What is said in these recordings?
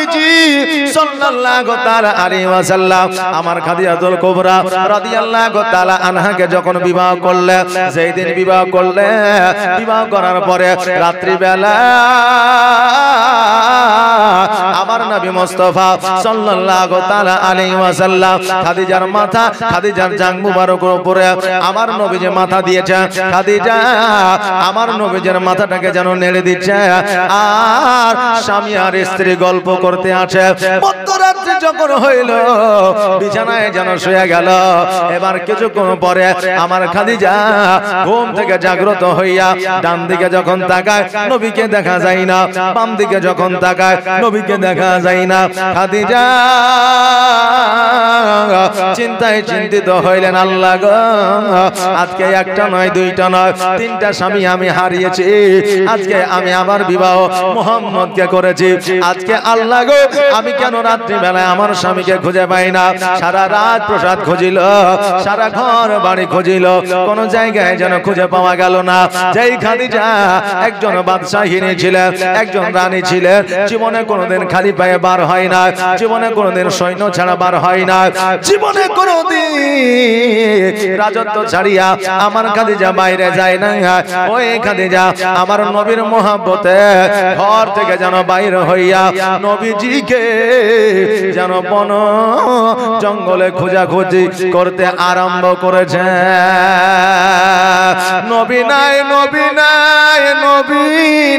নবীজি সাল্লাল্লাহু তাআলা আলাইহি ওয়াসাল্লাম আমার খাদিজাতুল কুবরা রাদিয়াল্লাহু তাআলা আনহাকে যখন বিবাহ করলেন, সেই দিন বিবাহ করলেন, বিবাহ করার পরে রাত্রি বেলা আমার নবী মুস্তাফা সাল্লাল্লাহু তাআলা আলাইহি ওয়াসাল্লাম খাদিজার মাথা, খাদিজার জাং মুবারকের উপরে আমার নবীজি মাথা দিয়েছে। খাদিজা আমার নবীজির মাথাটাকে যেন নেড়ে দিচ্ছে, আর স্বামী আর স্ত্রী গল্প করতে আছে। মধ্যরাত্রি যখন হইল, বিছানায় যেন শুয়ে গেল। এবার কিছুক্ষণ পরে আমার খাদিজা ঘুম থেকে জাগ্রত হইয়া ডান দিকে যখন তাকায় নবীকে দেখা যায় না, বাম দিকে যখন তাকায় নবীকে দেখা যায় না। খাদিজা চিন্তায় চিন্তিত হইলেন, আল্লাহ গো, আজকে একটা নয়, দুইটা নয়, তিনটা স্বামী আমি হারিয়েছি। আজকে আমি আমার বিবাহ মুহাম্মদকে করেছি। আজকে আল্লাহ গো, আমি কেন রাত্রি বেলায় আমার স্বামীকে খুঁজে পাই না? সারা রাত প্রসাদ খুঁজিল, সারা ঘর বাড়ি খুঁজিল, কোন জায়গায় যেন খুঁজে পাওয়া গেল না। যেই খাদিজা একজন বাদশাহিনী ছিলেন, একজন রানী ছিলেন, জীবনে কোনোদিন খালি পায়ে বার হয় না, জীবনে কোনোদিন সৈন্য ছাড়া বার হয় না, জীবনে কোনোদিন রাজত্ব ছাড়িয়া আমার খাদিজা বাইরে যায় না। ওই খাদিজা আমার নবীর মহব্বতে ঘর থেকে যেন বাইরে হইয়া নবীজিকে যেন বন জঙ্গলে খোঁজাখুঁজি করতে আরম্ভ করেছে। নবী নাই, নবী নাই, নবী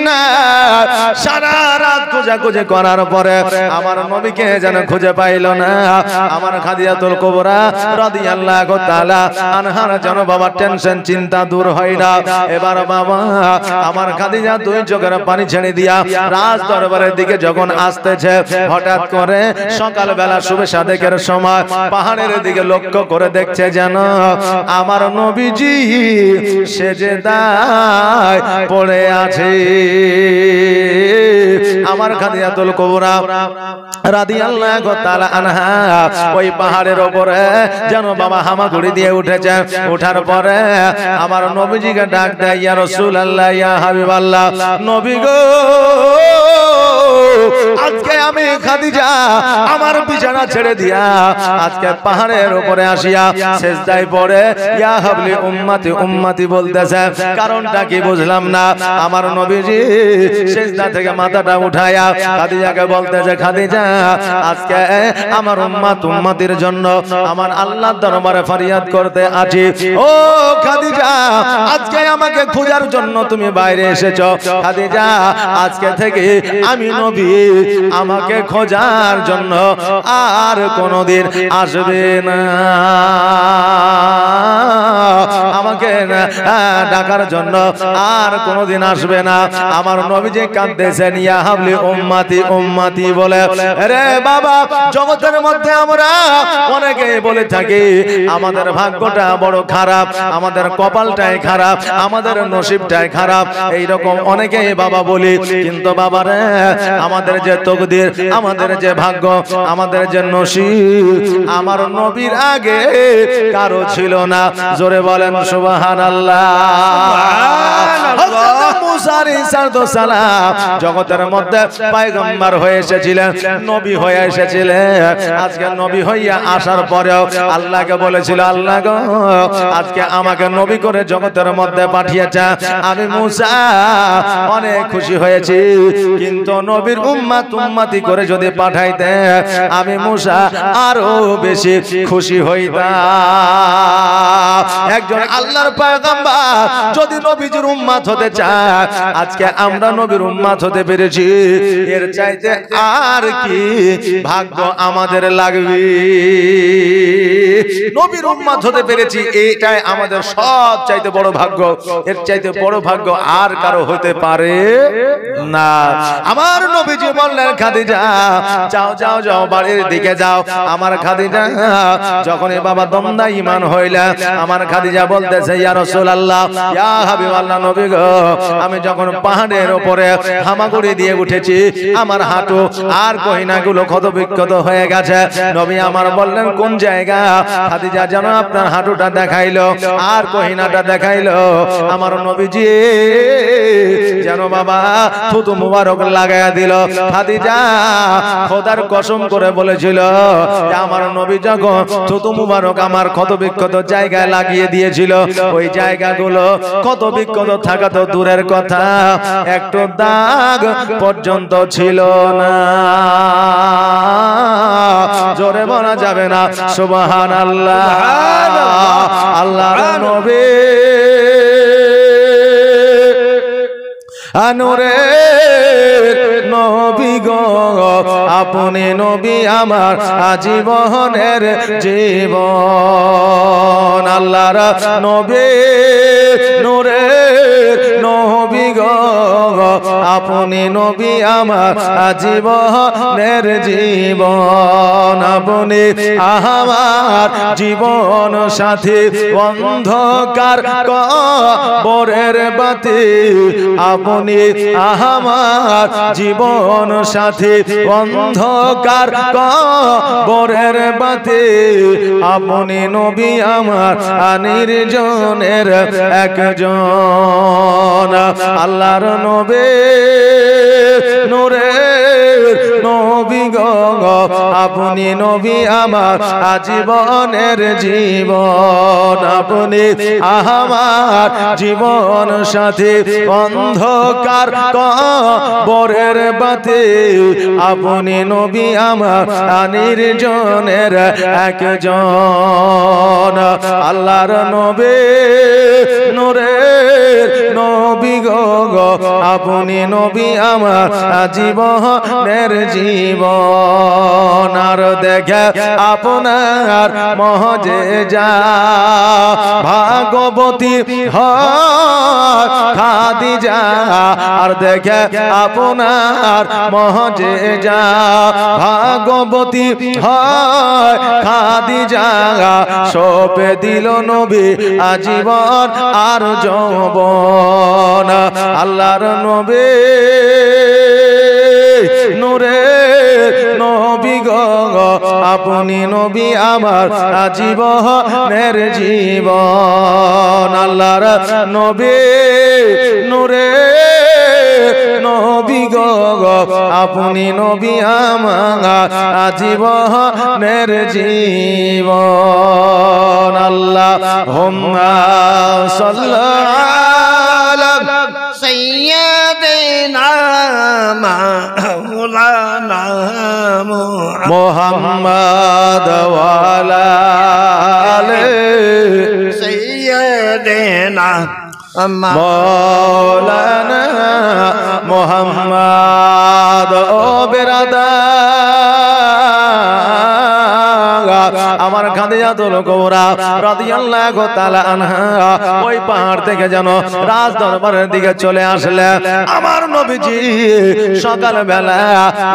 নাই। সারা রাত খোঁজাখুঁজি করার পরে আমার নবীকে যেন খুঁজে পাইল না। আমার খাদিজাতুল কুবরা রাদিয়াল্লাহু তাআলা আনহার যেন বাবা টেনশন চিন্তা দূর হয় না। এবার বাবা আমার খাদিজা দুই চোখের পানি ছেড়ে দিয়া রাজ দরবারের দিকে যখন আসতেছে, হঠাৎ করে সকালবেলা শুভে সাদেকের সময় পাহাড়ের দিকে লক্ষ্য করে দেখছে যেন আমার নবীজি সেজদায় পড়ে আছে। আমার খাদিজাতুল কুবরা রাদিয়াল্লাহু তাআলা আনহা ওই পাহাড়ের উপরে যেন বাবা হামাগুড়ি দিয়ে উঠেছে। ওঠার পরে আমার নবীজিকে ডাক দেয়, ইয়া রাসূলুল্লাহ, ইয়া হাবিবাল্লাহ, নবী গো, আজকে আমি খাদিজা আমার বিছানা ছেড়ে দিয়া আজকে পাহাড়ের উপরে আসিয়া সেজদায় পড়ে ইয়া হাবলি উম্মতি উম্মতি বলতেছে। কারণটা কি বুঝলাম না। আমার নবীজি সেজদা থেকে মাথাটা উঠায়া খাদিজাকে বলতেছে, খাদিজা, আজকে আমার উম্মত উম্মতির জন্য আমার আল্লাহর দরবারে ফরিয়াদ করতে আছি। ও খাদিজা, আজকে আমাকে খোঁজার জন্য তুমি বাইরে এসেছো। খাদিজা, আজকে থেকে আমি নবী আমাকে খোঁজার জন্য আর কোনদিন আসবে না, আমাকে ডাকার জন্য আর কোনদিন আসবে না। আমার নবীজি কাঁদতেছেন, ইয়া হাবলি উম্মতি উম্মতি বলে। রে বাবা, জগতের মধ্যে আমরা অনেকে বলে থাকি আমাদের ভাগ্যটা বড় খারাপ, আমাদের কপালটাই খারাপ, আমাদের নসিবটাই খারাপ, এইরকম অনেকেই বাবা বলি। কিন্তু বাবা রে, আমাদের যে তকদির, আমাদের যে ভাগ্য, আমাদের যে নসিব, আমার নবীর আগে কারো ছিল না। জোরে বলেন সুবহানাল্লাহ। জগতের মধ্যে পয়গম্বর হয়ে এসেছিলেন, নবী হয়ে এসেছিলেন। আজকে নবী হইয়া আসার পরেও আল্লাহকে বলেছিল, আল্লাহ গো, আজকে আমাকে নবী করে জগতের মধ্যে পাঠিয়েছে। আমি মুসা অনেক খুশি হয়েছি, কিন্তু নবীর উম্মত উম্মতি করে যদি পাঠাইতে আমি মুসা আরো বেশি খুশি হইতাম। একজন আল্লাহর পয়গম্বর যদি নবীজির উম্মত হতে চায়, আজকে আমরা নবীর উম্মত হতে পেরেছি, এর চাইতে আর কি ভাগ্য আমাদের লাগবে। নবীর উম্মত হতে পেরেছি, এটাই আমাদের সব চাইতে বড় ভাগ্য। এর চাইতে বড় ভাগ্য আর কারো হতে পারে না। আমার নবীজি বললেন, খাদিজা, যাও যাও যাও, বাড়ির দিকে যাও। আমার খাদিজা যখনই বাবা দমদা ঈমান হইলেন, আমার খাদিজা বলতেছে, ইয়া রাসূলুল্লাহ, ইয়া হাবিবাল্লাহ, নবী গো, আমি যখন পাহাড়ের উপরে হামাগুড়ি দিয়ে উঠেছি আমার হাঁটু আর কহিনাগুলো ক্ষত বিক্ষত হয়ে গেছে। নবী আমার বললেন কোন জায়গা? খাদিজা যেন আপনার হাঁটুটা দেখাইলো আর কহিনাটা দেখাইলো। আমার নবীজি যেন বাবা থুতু মুবারক লাগায়া দিল। খাদিজা খোদার কসম করে বলেছিল যে আমার নবী যখন থুতু মুবারক আমার ক্ষত বিক্ষত জায়গায় লাগিয়ে দিয়েছিল, ওই জায়গাগুলো ক্ষত বিক্ষত থাকা তো দূরের কথা, একটু দাগ পর্যন্ত ছিল না। জোরে বলা যাবে না সুবহানাল্লাহ। আল্লাহর নবী আনুরের নবী গো, আপনি নবী আমার আজীবনের জীবন। আল্লাহর নবী নূরের নবী গো, আপনি নবী আমার আজীবনের জীবন। আপনি আমার জীবন সাথী, অন্ধকার কবরের বাতি। আপনি আমার জীবন সাথী, অন্ধকার কবরের বাতি। আপনি নবী আমার নির্জনের একজন। আল্লাহর নবী নূরের নবী গো, আপনি নবী আমার আজীবনের জীবন। আপনি আমার জীবন সাথী, অন্ধকার কবরের বাতি। আপনি নবী আমার নির্জনের একজন। আল্লাহর নবী নূরের নবী গো, আপনি নবী আমার জীবনের জীবন। আর দেখে আপনার মহজেজা ভাগবতী হয় খাদিজা। আর দেখে আপনার মহজেজা ভাগবতী হয় খাদিজা। সপে দিল নবী আজীবন আর যৌবন। আল্লাহর নবী নূরের নবী গো, আপনি নবী আমার আজীবনের জীবন। আল্লাহর নবী নূরের নবী গো, আপনি নবী আমার আজীবনের জীবন। আল্লাহুম্মা সাল্লি سيدنا مولانا محمد وعلى آله سيدنا مولانا محمد ও বেরাদার আমার খাদিজাতুল কুবরা রাদিয়াল্লাহু তাআলা আনহা ওই পাহাড় থেকে যেন রাজ দরবারের দিকে চলে আসলে। আমার নবীজি সকাল বেলা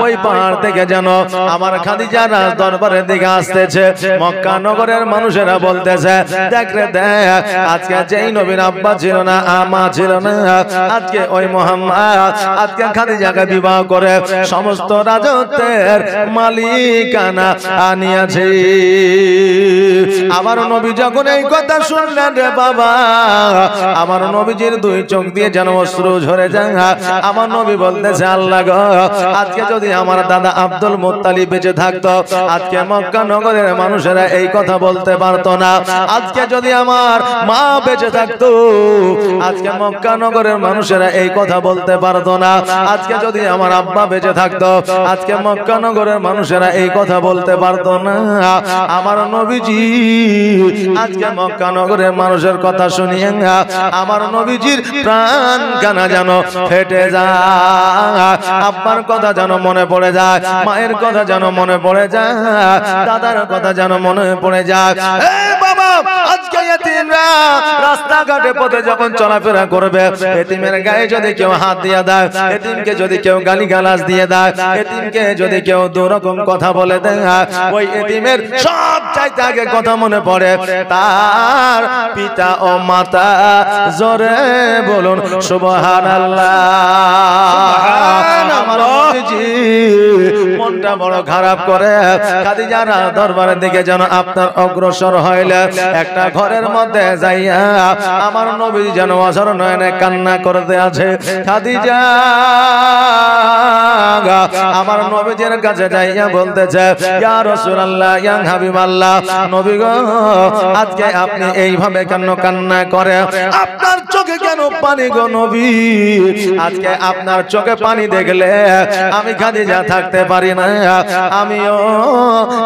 ওই পাহাড় থেকে যেন আমার খাদিজা রাজ দরবারের দিকে আসতেছে। মক্কা নগরের মানুষেরা বলতেছে, দেখ রে দেখ, আজকে যেই নবীর আব্বা ছিল না, আমা ছিল না, আজকে ওই মুহাম্মদ আজকে খাদিজাকে বিবাহ করে সমস্ত রাজত্বের মালিকানা আনিয়াছে। আমার নবী যখন এই কথা শুনলেন রে বাবা, আমার নবীজির দুই চোখ দিয়ে যেন অশ্রু ঝরে যায়। আমার নবী বলতেছে, আল্লাহ গো, আজকে যদি আমার দাদা আব্দুল মুত্তালিব বেঁচে থাকতো, আজকে মক্কা নগরের মানুষেরা এই কথা বলতে পারতো না। আজকে যদি আমার মা বেঁচে থাকতো, আজকে মক্কা নগরের মানুষেরা এই কথা বলতে পারতো না। আজকে যদি আমার আব্বা বেঁচে থাকতো, আজকে মক্কা নগরের মানুষেরা এই কথা বলতে পারতো না। আমার নবীজি আজকে মক্কা নগরের মানুষের কথা শুনিয়ে আমার নবীজির প্রাণ কানা যেন ফেটে যায়। আব্বার কথা যেন মনে পড়ে যায়, মায়ের কথা যেন মনে পড়ে যায়, দাদার কথা যেন মনে পড়ে যায়। বাবা, আজকে এতিমরা রাস্তাঘাটে পথে যখন চলাফেরা করবে, এতিমের গায়ে যদি কেউ হাত দিয়ে দেয়, এতিমকে যদি কেউ গালিগালাজ দিয়ে দেয়, এতিমকে যদি কেউ দুরকম কথা বলে দেয়, ওই এতিমের সব চাইতে আগে কথা মনে পড়ে তার পিতা ও মাতা, জোরে বলুন সুবহানাল্লাহ। মনটা বড় খারাপ করে খাদিজার দরবারের দিকে যেন আপনার অগ্রসর হইলে একটা ঘরের মধ্যে যাইয়া আমার নবী যেন অঝর নয়নে কান্না করতে আছে। খাদিজা আমার নবীজির কাছে যাইয়া বলতেছে, ইয়া রাসূলুল্লাহ, ইয়া হাবিবাল্লাহ, নবী গো, আজকে আপনি এইভাবে কেন কান্না করে? আপনার চোখে কেন পানি গো নবী? আজকে আপনার চোখে পানি দেখলে আমি খাদিজা থাকতে পারি না, আমিও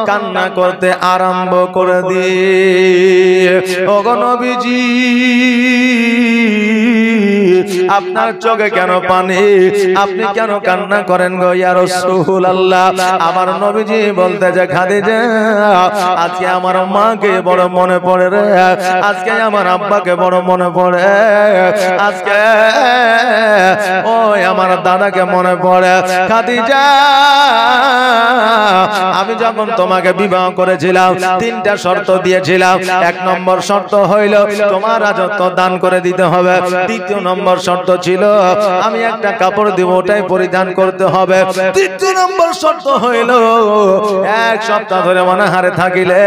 কান্না করতে আরম্ভ করে দিই। ও গো নবীজি, আপনার চোখে কেন পানি? আপনি কেন কান্না করেন গো ইয়া রাসূলুল্লাহ? আমার নবীজি বলতেছে, খাদিজা, আজকে আমার মাকে বড় মনে পড়ে রে, আজকে আমার আব্বাকে বড় মনে পড়ে, আজকে ওই আমার দাদাকে মনে পড়ে। খাদিজা, আমি যখন তোমাকে বিবাহ করেছিলাম তিনটা শর্ত দিয়েছিলাম। এক নম্বর শর্ত হইল তোমার রাজত্ব দান করে দিতে হবে। দ্বিতীয় নম্বর শর্ত ছিল আমি একটা কাপড় দিব, ওটাই পরিধান করতে হবে। তৃতীয় নম্বর শর্ত হইল এক সপ্তাহ ধরে অনাহারে থাকিলে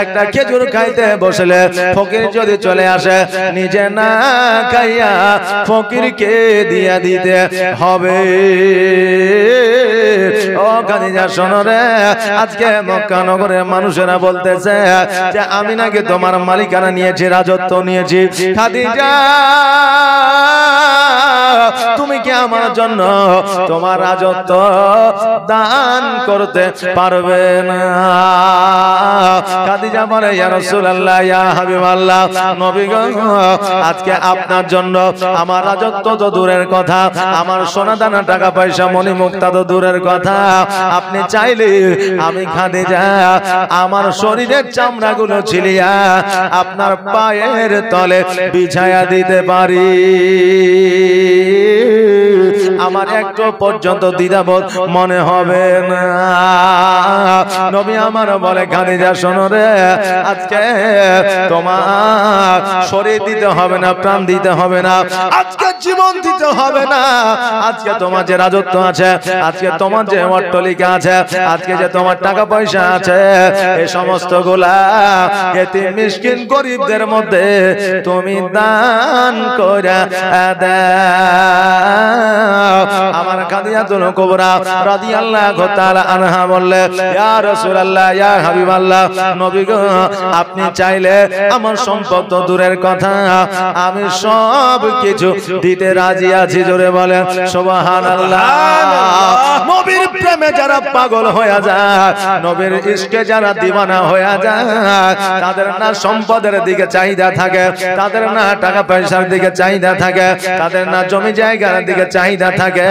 একটা খেজুর খাইতে বসলে ফকির যদি চলে আসে নিজে না খাইয়া ফকিরকে দিয়া দিতে হবে। ও খাদিজা শোনো রে, আজকে মক্কা নগরের মানুষেরা বলতেছে যে আমি নাকি তোমার মালিকানা নিয়েছি, রাজত্ব নিয়েছি। খাদিজা, তুমি কি আমার জন্য তোমার রাজত্ব দান করতে পারবে না? খাদিজা বলে, ইয়া রাসূলুল্লাহ, ইয়া হাবিবাল্লাহ, নবী গো, আজকে আপনার জন্য আমার রাজত্ব তো দূরের কথা, আমার সোনা দানা টাকা পয়সা মণি মুক্তা তো দূরের কথা, আপনি চাইলে আমি খাদিজা আমার শরীরের চামড়াগুলো ছিলিয়া আপনার পায়ের তলে বিছায়া দিতে পারি। আমার একটু পর্যন্ত দ্বিধাবোধ মনে হবে না। নবী আমার বলে, খাদিজা শোনো রে, আজকে তোমার শরীর দিতে হবে না, প্রাণ দিতে হবে না, আজকে জীবন দিতে হবে না। আজকে তোমার যে রাজত্ব আছে, আজকে তোমার যে অট্টালিকা আছে, আজকে যে তোমার টাকা পয়সা আছে, এই সমস্ত গুলা এতিম মিসকিন গরিবদের মধ্যে তুমি দান করে দাও। আমার খাদিজাতুল কুবরা রাদিয়াল্লাহু তাআলা আনহা বললেন, ইয়া রাসূলুল্লাহ, ইয়া হাবিবাল্লাহ, নবী গো, আপনি চাইলে আমার সম্পদ তো দূরের কথা, আমি সব কিছু দিতে রাজি আছি। জোরে বলেন সুবহানাল্লাহ। নবীর প্রেমে যারা পাগল হয়ে যায়, নবীর ইশকে যারা দিওয়ানা হয়ে যায়, তাদের না সম্পদের দিকে চাহিদা থাকে, তাদের না টাকা পয়সার দিকে চাহিদা থাকে, তাদের না জমি জায়গার দিকে চাহিদা থাকে,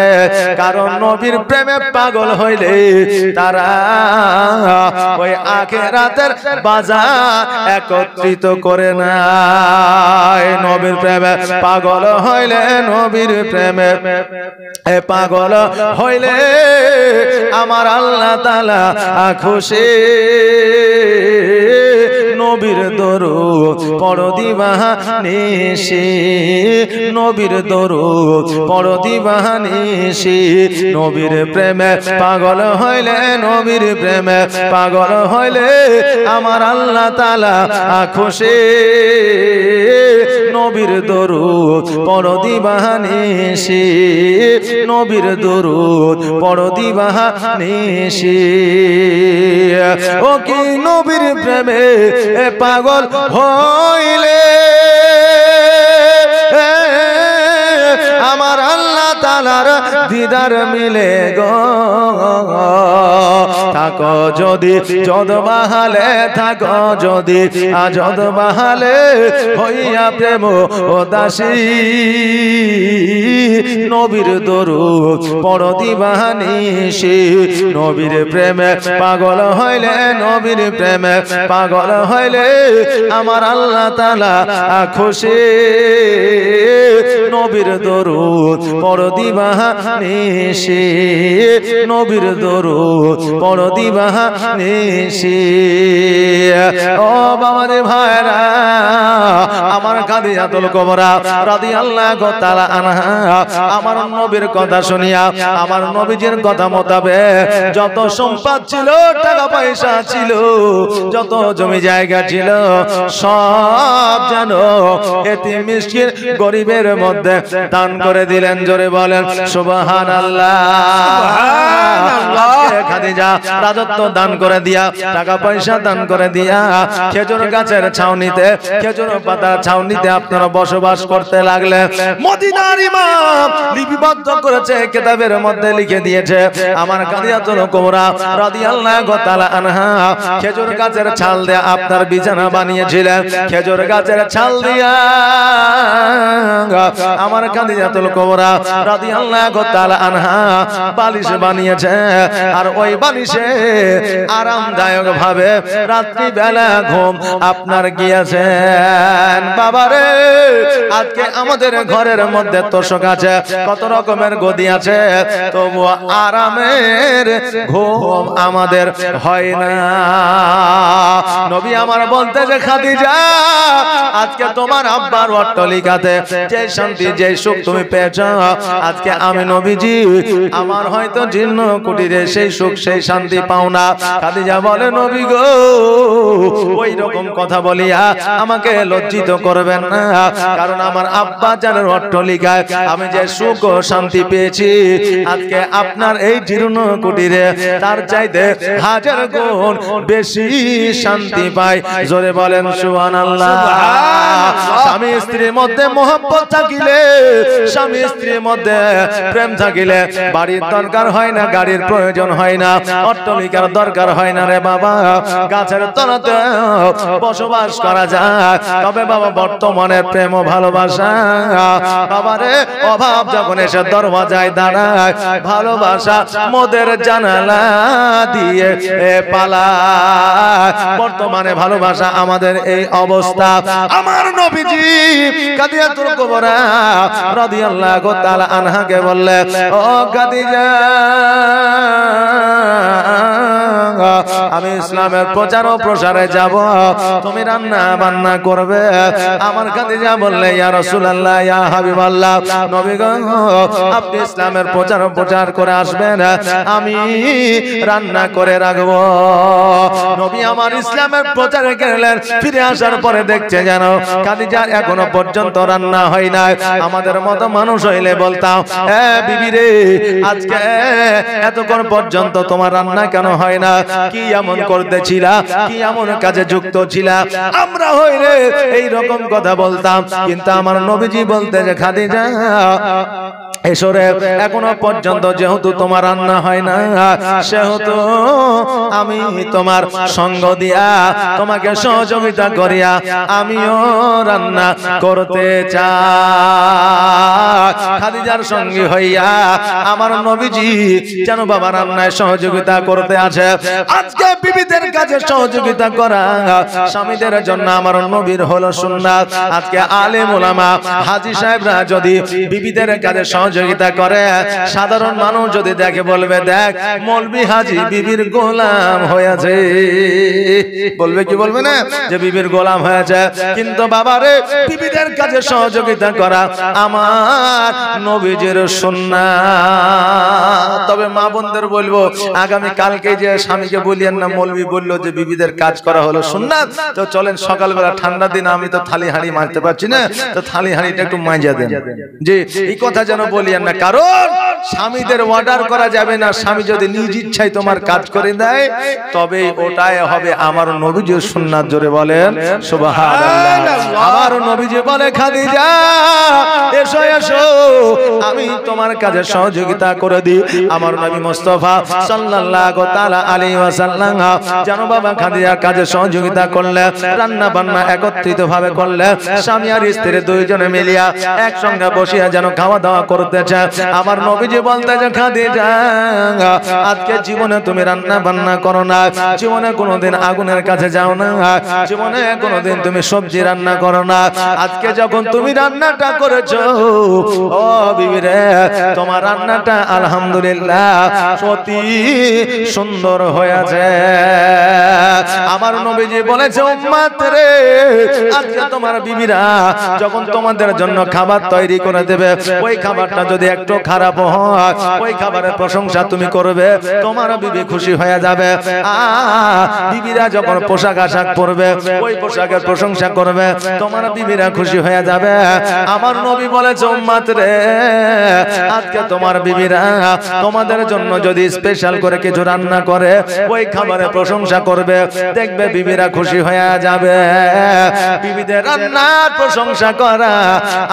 কারণ নবীর প্রেমে পাগল হইলে তারা ওই আখিরাতের বাজার একত্রিত করে না। নবীর প্রেমে পাগল হইলে, নবীর প্রেমে পাগল হইলে আমার আল্লাহ তাআলা খুশি। নবীর দরুদ পড়ো দিবানিশি, নবীর দরুদ পড়ো দিবানিশি। নবীর প্রেমে পাগল হইলে, নবীর প্রেমে পাগল হইলে আমার আল্লাহ তাআলা খুশি। নবীর দরুদ পড়ো দিবানিশি, নবীর দরুদ পড়ো দিবানিশি। ও কি নবীর প্রেমে পাগল হইলে আমার আল্লাহ তাআলার দিদার মিলে গো। থাকো যদি যদ বাহালে, থাকো যদি আজদ বাহালে, হইয়া প্রেম ও দাসী। নবীর দরুদ পড়ো দিবানিশি, নবীর প্রেমে পাগল হইলে, নবীর প্রেমে পাগল হইলে আমার আল্লাহ তাআলা খুশি। নবীর দরুদ পড় দিবানিশি নবীর দরুদ পড় দিবানিশি ও বাবারে ভাইরা আমার খাদিজাতুল কুবরা রাদিয়াল্লাহু তাআলা আনহা আমার নবীর কথা শুনিয়া আমার নবীজির কথা মোতাবেক যত সম্পদ ছিল টাকা পয়সা ছিল যত জমি জায়গা ছিল সব যেন এতিম মিসকিন গরিবের মধ্যে দান করে দিলেন জোরে বলেন সুবহানাল্লাহ সুবহানাল্লাহ খাদিজা রাজত্ব দান করে দিয়া টাকা পয়সা দান করে দিয়া খেজুর গাছের ছাউনিতে খেজুর পাতার ছাউনিতে আপনারা বসবাস করতে লাগলেন মদিনার ইমাম লিপিবদ্ধ করেছে কিতাবের মধ্যে লিখে দিয়েছে আমার খাদিজাতুল কুবরা রাদিয়াল্লাহু তাআলা আনহা খেজুর গাছের ছাল দিয়ে আপনার বিছানা বানিয়েছিলেন খেজুর গাছের ছাল দিয়া আমার খাদিজাতুল কুবরা রাদিয়াল্লাহু তাআলা আনহা বালিশ বানিয়েছে আর ওই বালিশে আরামদায়ক ভাবে রাত্রি বেলা ঘুম আপনার গিয়েছেন বাবারে আজকে আমাদের ঘরের মধ্যে তোষক আছে কত রকমের গদি আছে তবু আরামের ঘুম আমাদের হয় না নবী আমার বলতে যে খাদিজা আজকে তোমার আব্বার অট্টালিকাতে যে শান্তি যে সুখ তুমি পেয়েছো আজকে আমি নবীজি আমার হয়তো জীর্ণ কুটিরে সেই সুখ সেই শান্তি পাও না খাদিজা বলে নবী গো ওই রকম কথা বলিয়া আমাকে লজ্জিত করবেন না কারণ আমার আব্বা জানের অট্টালিকায় আমি যে সুখ ও শান্তি পেয়েছি আজকে আপনার এই জীর্ণ কুটিরে তার চাইতে হাজার গুণ বেশি শান্তি পাই জোরে বলেন সুবহানাল্লাহ স্বামী স্ত্রীর মধ্যে মহব্বত থাকিলে স্বামী স্ত্রীর মধ্যে প্রেম থাকিলে বাড়ির দরকার হয় না গাড়ির প্রয়োজন হয় না অট্টালিকার দরকার হয় না রে বাবা গাছের তলাতে বসবাস করা যায় তবে বাবা বর্তমানে প্রেম ও ভালোবাসা বাবারে অভাব যখন এসে দরওয়াজায় দাঁড়ায় ভালোবাসা মোদের জানালা দিয়ে পালায় বর্তমানে ভালোবাসা আমাদের এই অবস্থা আমার নবীজি খাদিজাতুল কুবরা রাদিয়াল্লাহু তাআলা আনহাকে বললেন ও খাদিজা আমি ইসলামের প্রচার ও প্রসারে যাব তুমি রান্না বান্না করবে আমার খাদিজা বললে ইয়া রাসূলুল্লাহ ইয়া হাবিবাল্লাহ নবী গো আপনি ইসলামের প্রচার ও প্রচার করে আসবেন আমি রান্না করে রাখবো নবী আমার ইসলামের প্রচারে গেলেন ফিরে আসার পরে দেখছে যেন খাদিজা এখনো পর্যন্ত রান্না হয় না আমাদের মতো মানুষ হইলে বলতাম বিবি রে আজকে এতক্ষণ পর্যন্ত তোমার রান্না কেন হয় না কি এমন করতেছিলা কি এমন কাজে যুক্ত ছিলা আমরা হইলে এই রকম কথা বলতাম কিন্তু আমার নবীজি বলতে যে খাদিজা এসরে এখনো পর্যন্ত যেহেতু তোমার রান্না হয় না সেহেতু আমি তোমার সঙ্গ দিয়া তোমাকে সহযোগিতা করিয়া আমিও রান্না করতে চাই খাদিজার সঙ্গী হইয়া আমার নবীজি যেন বাবা রান্নায় সহযোগিতা করতে আছে আজকে বিবিদের কাছে সহযোগিতা করা স্বামীদের জন্য আমার নবীর হলো সুন্নাত আজকে আলেম ওলামা হাজী সাহেবরা যদি বিবিদের কাছে সহযোগিতা করে সাধারণ মানুষ যদি দেখে বলবে দেখ মৌলভী হাজী বিবির গোলাম হয়েছে বলবে কি বলবে না যে বিবির গোলাম হয়েছে কিন্তু বাবারে বিবিদের কাছে সহযোগিতা করা আমার নবীজির সুন্নাত তবে মা বোনদের বলবো আগামী কালকে যে স্বামীকে বলিয়েন না মৌলভী বললো যে বিবিদের কাজ করা হলো সুন্নাত তো চলেন সকালবেলা ঠান্ডা দিন আমি তো থালি হাঁড়ি মারতে পারছি না তো থালি হাঁড়িটা একটু মাইজা দেন যে এই কথা যেন বলিয়েন না কারণ স্বামীদের অর্ডার করা যাবে না স্বামী যদি নিজ ইচ্ছায় তোমার কাজ করে দেয় তবে ওটাই হবে আমার নবীজির সুন্নাত জোরে বলেন সুবহানাল্লাহ আমার নবীজি বলে খাদিজা এসো এসো আমি তোমার কাজে সহযোগিতা করে দিই আমার নবী মুস্তাফা সাল্লাল্লাহু তাআলা আলাইহি ওয়াসাল্লাম জানো বাবা খাদিজার কাজে সহযোগিতা করলে রান্না বান্না একত্রিত ভাবে করলে স্বামী আর স্ত্রী দুইজনে মিলিয়া একসঙ্গে বসিয়া যেন খাওয়া দাওয়া করতে করতেছে। আমার নবীজি বলতেছে খাদিজা আজকে জীবনে তুমি রান্না বান্না করো না, জীবনে কোনোদিন আগুনের কাছে যাও না, জীবনে কোনোদিন তুমি সবজি রান্না করো না। আজকে যখন তুমি রান্নাটা করেছো ও বিবি রে, তোমার রান্নাটা আলহামদুলিল্লাহ অতি সুন্দর হয়েছে। আমার নবীজি বলেছে উম্মত রে, আজকে তোমার বিবিরা যখন তোমাদের জন্য খাবার তৈরি করে দেবে, ওই খাবারটা যদি একটু খারাপ হয়, ওই খাবারের প্রশংসা তুমি করবে, তোমার বিবি খুশি হয়ে যাবে। বিবিরা যখন পোশাক আশাক পরবে, ওই পোশাকের প্রশংসা করবে, তোমার বিবিরা খুশি হয়ে যাবে। আমার নবী বলেছে উম্মত রে, আজকে তোমার বিবিরা তোমাদের জন্য যদি স্পেশাল করে কিছু রান্না করে, ওই খাবারের প্রশংসা করবে, দেখবে বিবিরা খুশি হয়ে যাবে। বিবিদের রান্নার প্রশংসা করা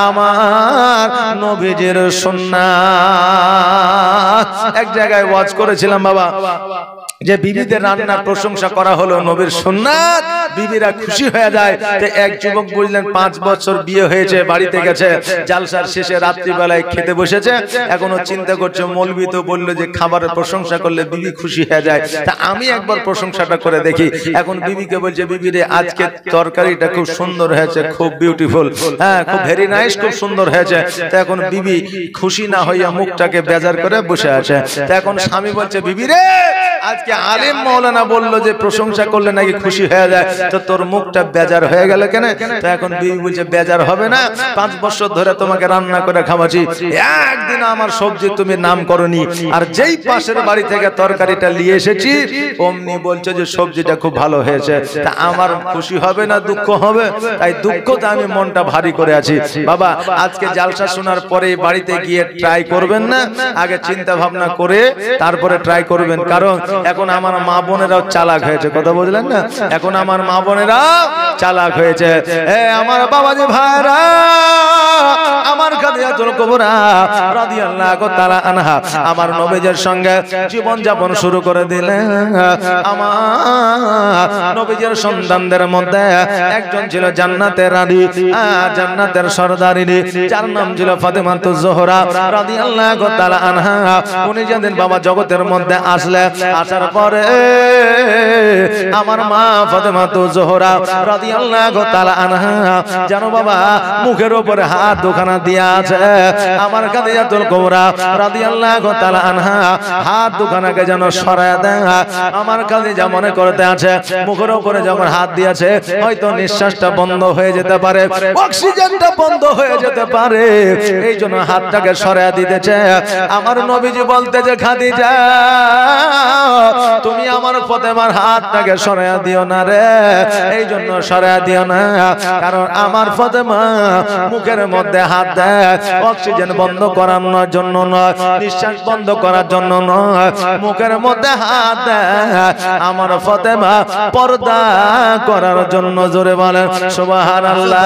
আমার নবীজির সুন্নাত। এক জায়গায় ওয়াজ করেছিলাম বাবা, যে বিবিদের রান্নার প্রশংসা করা হলো নবীর সুন্নাত, বিবিরা খুশি হয়ে যায়। এক যুবক বুঝলেন 5 বছর বিয়ে হয়েছে, বাড়িতে গেছে, জালসার শেষে রাত্রিবেলায় খেতে বসেছে, এখনো চিন্তা করছে মৌলবি তো বললো যে খাবারের প্রশংসা করলে বিবি খুশি হয়ে যায়, তা আমি একবার প্রশংসাটা করে দেখি। এখন বিবিকে বলছে বিবি রে আজকে তরকারিটা খুব সুন্দর হয়েছে, খুব বিউটিফুল, হ্যাঁ খুব ভেরি নাইস, খুব সুন্দর হয়েছে। তা এখন বিবি খুশি না হইয়া মুখটাকে বেজার করে বসে আছে। তা এখন স্বামী বলছে বিবি রে আজকে আলেম মাওলানা বললো যে প্রশংসা করলে নাকি খুশি হয়ে যায়, তো তোর মুখটা বেজার হয়ে গেল কেন? তো এখন বিবি বলছে বেজার হবে না, 5 বছর ধরে তোমাকে রান্না করে খাওয়াচ্ছি, একদিন আমার সবজি তুমি নাম করনি, আর যেই পাশের বাড়ি থেকে তরকারিটা নিয়ে এসেছি অমনি বলছে যে সবজিটা খুব ভালো হয়েছে। তা আমার খুশি হবে না দুঃখ হবে? তাই দুঃখতে আমি মনটা ভারী করে আছি। বাবা আজকে জালসা শোনার পরে বাড়িতে গিয়ে ট্রাই করবেন না, আগে চিন্তা ভাবনা করে তারপরে ট্রাই করবেন, কারণ এখন আমার মা বোনেরাও চালাক হয়েছে, কথা বুঝলেন না? এখন আমার মা বোনেরাও চালাক হয়েছে। আমার বাবাজি ভাইরা, আমার খাদিজাতুল কুবরা রাদিয়াল্লাহু তাআলা আনহা আমার নবীজির সঙ্গে জীবন যাপন শুরু করে দিলেন। আমার নবীজির সন্তানদের মধ্যে একজন ছিল জান্নাতের রানী, জান্নাতের সরদারিনী, যার নাম ছিল ফাতেমাতুজ জোহরা রাদিয়াল্লাহু তাআলা আনহা। উনি যেদিন বাবা জগতের মধ্যে আসার পরে আমার মা ফাতেমাতুজ জোহরা রাদিয়াল্লাহু তাআলা আনহা জানো বাবা মুখের উপরে হাত দুখানা দিয়া আছে। আমার খাদিজাতুল কুবরা রাদিয়াল্লাহু তাআলা আনহা হাত দুখানাকে যেন সরায়া দেয়। আমার খাদিজা মনে করতে আছে মুখের উপরে যখন হাত দিয়েছে হয়তো নিঃশ্বাসটা বন্ধ হয়ে যেতে পারে, অক্সিজেনটা বন্ধ হয়ে যেতে পারে, এই জন্য হাতটাকে সরায়া দিতেছে। আমার নবীজি বলতেছে খাদিজা তুমি আমার ফাতেমার হাতটাকে সরায়া দিও না রে, এই জন্য সরায়া দিও না, কারণ আমার ফাতেমা মুখের মধ্যে হাত দেয় অক্সিজেন বন্ধ করানোর জন্য নয়, নিঃশ্বাস বন্ধ করার জন্য নয়, মুখের মধ্যে হাত দেয় আমার ফাতেমা পর্দা করার জন্য। জোরে বলেন সুবহানাল্লাহ।